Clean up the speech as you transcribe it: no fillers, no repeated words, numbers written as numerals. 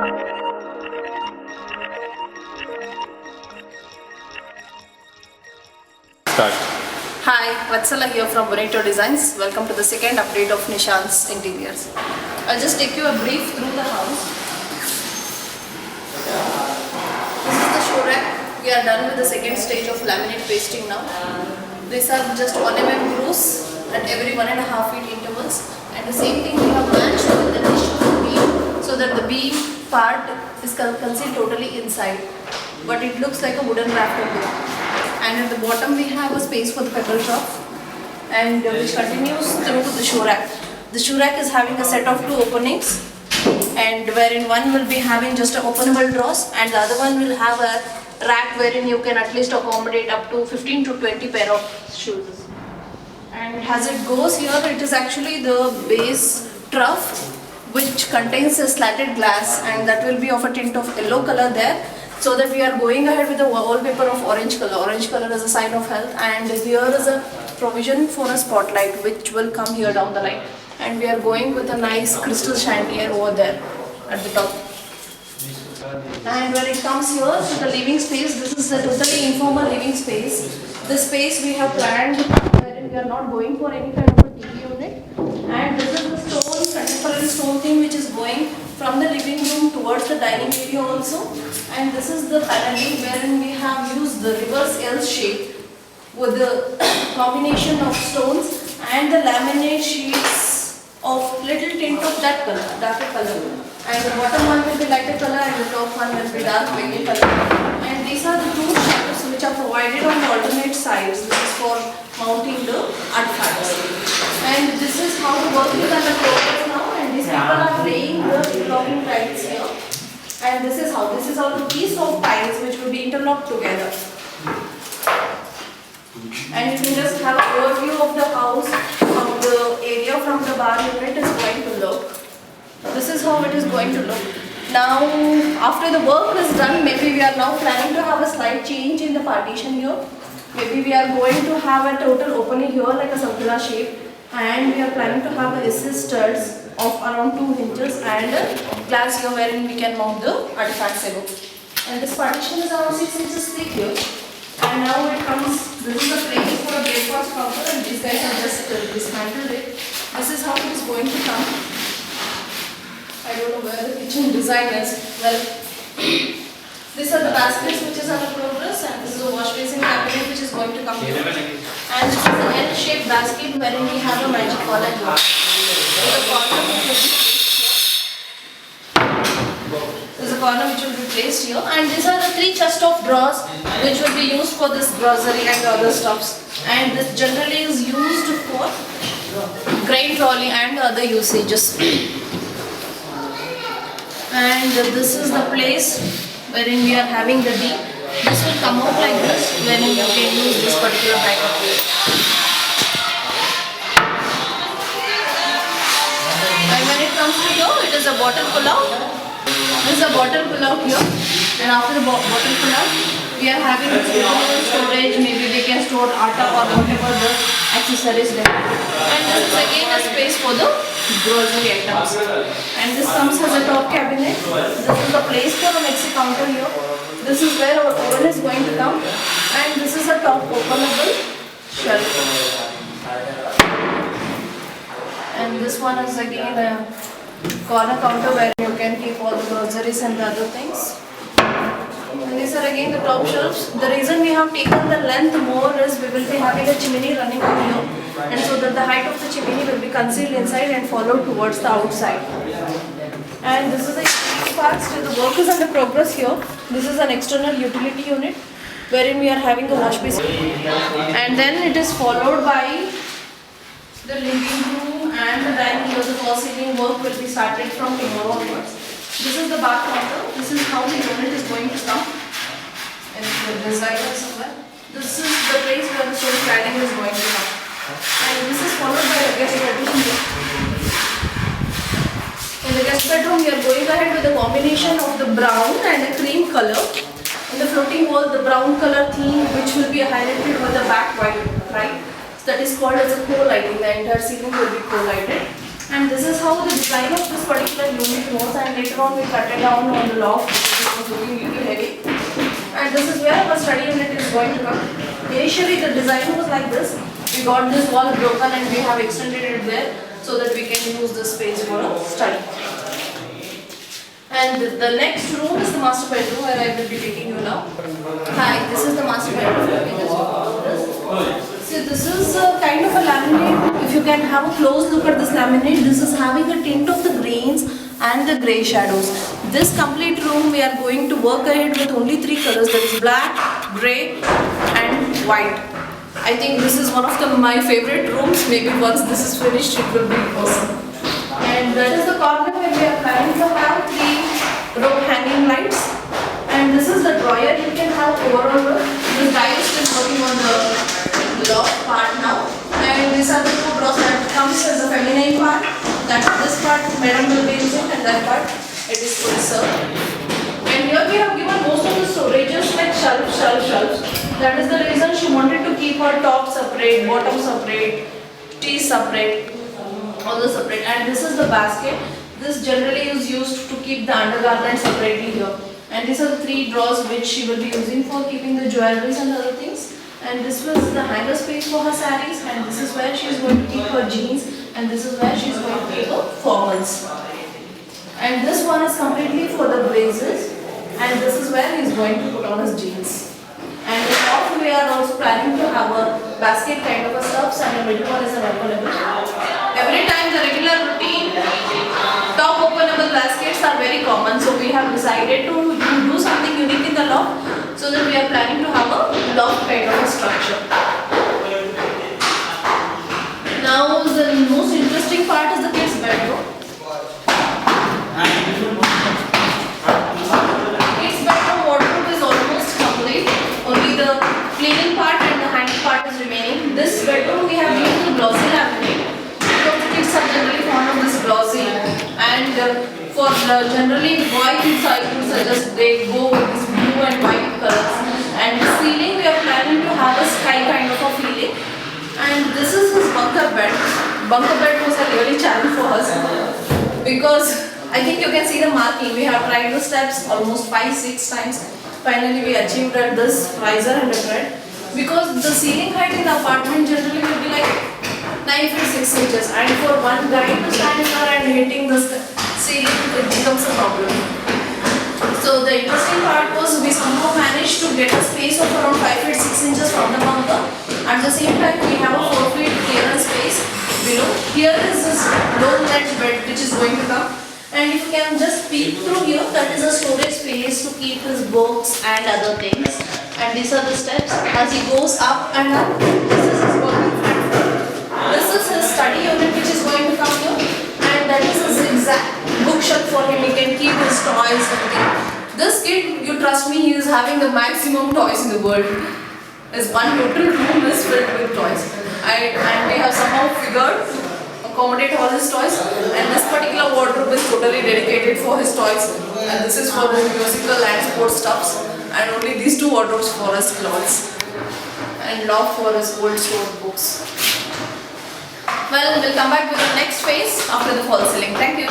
Start. Hi, Vatsala here from Bonito Designs. Welcome to the second update of Nishan's Interiors. I'll just take you a brief through the house. This is the show rack. We are done with the second stage of laminate pasting now. These are just 1 mm grooves at every 1.5 feet intervals. And the same thing we have matched with the niche of the beam so that the beam part is concealed totally inside. But it looks like a wooden rafter here. And at the bottom we have a space for the pebble trough, and which continues through to the shoe rack. The shoe rack is having a set of 2 openings, and wherein one will be having just a openable drawers and the other one will have a rack wherein you can at least accommodate up to 15 to 20 pair of shoes. And as it goes here, it is actually the base trough which contains a slatted glass, and that will be of a tint of yellow color there. So that we are going ahead with a wallpaper of orange color. Orange color is a sign of health, and here is a provision for a spotlight which will come here down the line. And we are going with a nice crystal chandelier over there at the top. And when it comes here to the living space, this is a totally informal living space. This space we have planned wherein we are not going for any kind of a TV unit. And this is the stone, contemporary stone thing which is going from the living room towards the dining area also. And this is the paneling wherein we have used the reverse L shape with the combination of stones and the laminate sheets of little tint of that color, darker color. And the bottom one will be lighter color and the top one will be dark violet color. And these are the 2 shutters which are provided on the alternate sides. This is for mounting the artifacts. And this is how the work is under progress now, and these people are laying the interlocking tiles here. And this is how the piece of tiles which will be interlocked together. And you can just have an overview of the house, how the area from the bar unit is going to look. This is how it is going to look. Now, after the work is done, maybe we are now planning to have a slight change in the partition here. Maybe we are going to have a total opening here like a circular shape, and we are planning to have a SS studs of around 2 inches and a glass here wherein we can mount the artifacts above. And this partition is around 6 inches thick here. And now it comes, this is the place for a breakfast counter, and these guys have just dismantled it. This is how it is going to come. I don't know where the kitchen design is. Well, these are the baskets which is under progress, and this is a wash basin cabinet which is going to come here. And this is an L-shaped basket wherein we have a magic collar here. There's a corner which will be placed here, and these are the 3 chests of drawers which will be used for this grocery and other stuffs. And this generally is used for grain trolley and other usages. And this is the place wherein we are having the D. This will come out like this wherein you can use this particular type of way. And when it comes to here, it is a bottle pull-out. This is a bottle pull-out here. And after the bottle pull-out, we are having storage. Maybe we can store atta or whatever the accessories there. And this is again a space for the grocery items. And this comes as a top cabinet. This is the place for the mixer counter here. This is where our oven is going to come. And this is a top openable shelf. And this one is again a corner counter where you can keep all the groceries and the other things. And these are again the top shelves. The reason we have taken the length more is we will be having a chimney running from here, and so that the height of the chimney will be concealed inside and followed towards the outside. And this is the part, still the work is under progress here. This is an external utility unit wherein we are having a wash basin. And then it is followed by the living room and the dining room. The false ceiling work will be started from tomorrow onwards. This is the bath counter. This is how the unit is going to come. And the designer somewhere. This is the place where the stone cladding is going to come. And this is followed by the guest bedroom here. In the guest bedroom, we are going ahead with a combination of the brown and the cream color. In the floating wall, the brown color theme, which will be highlighted with the back white, right? So that is called as a co-lighting. The entire ceiling will be co-lighted. And this is how the design of this particular unit was, and later on we cut it down on the loft because it was looking little heavy. And this is where our study unit is going to come. Initially the design was like this. We got this wall broken and we have extended it there so that we can use this space for a study. And the next room is the master bedroom where I will be taking you now. Hi, this is the master bedroom. You can just go through this. So this is a kind of a laminate. If you can have a close look at this laminate, this is having a tint of the greens and the grey shadows. This complete room we are going to work ahead with only 3 colors, that is black, grey and white. I think this is one of my favorite rooms. Maybe once this is finished it will be awesome. And that is the corner where we are planning to have 3 rope hanging lights. And this is the drawer. You can have overall look. This guy is still working on the loft part now. And these are the 2 drawers that comes as a feminine part. That this part madam will be using, and that part it is fully served. And here we have given most of the storages like shelves. That is the reason she wanted to keep her top separate, bottom separate, tea separate, all the separate. And this is the basket. This generally is used to keep the undergarment separately here. And these are the 3 drawers which she will be using for keeping the jewelries and other things. And this was the hanger space for her sarees, and this is where she is going to keep her jeans, and this is where she is going to keep her formals. And this one is completely for the blazers, and this is where he is going to put on his jeans. And the top we are also planning to have a basket kind of a stuffs, and the middle one is an openable. Every time the regular routine top openable baskets are very common, so we have decided to do something unique in the loft, so that we are planning to have a loft kind of a structure. Now the most interesting part is the kids' bedroom. Kids' bedroom wardrobe is almost complete. Only the cleaning part and the hanging part is remaining. This bedroom we have used the glossy laminate because the kids are generally fond of this glossy, and for generally boy kids I would suggest they go with this blue and white colors. And the ceiling we are planning to have a sky kind of a feeling. And this is his bunker bed. Bunker bed was a really challenge for us because I think you can see the marking. We have tried the steps almost 5-6 times. Finally we achieved at this riser and the bed, because the ceiling height in the apartment generally will be like 9 feet 6 inches, and for one guy to stand here and hitting the ceiling, it becomes a problem. So the interesting part was we somehow managed to get a space of around 5 feet 6 inches from the bunker. At the same time we have a 4 feet clearance space below. Here is this low ledge bed which is going to come. And if you can just peek through here, that is a storage space to keep his books and other things. And these are the steps as he goes up and up. This is his working platform. This is his study unit which is going to come here. And that is a zigzag bookshelf for him. He can keep his toys and things. This kid, you trust me, he is having the maximum toys in the world. His one total room is filled with toys. And we have somehow figured to accommodate all his toys. And this particular wardrobe is totally dedicated for his toys. And this is for his musical and sports stuffs. And only these 2 wardrobes for his clothes. And loft for his old stored books. Well, we'll come back with the next phase after the fall ceiling. Thank you.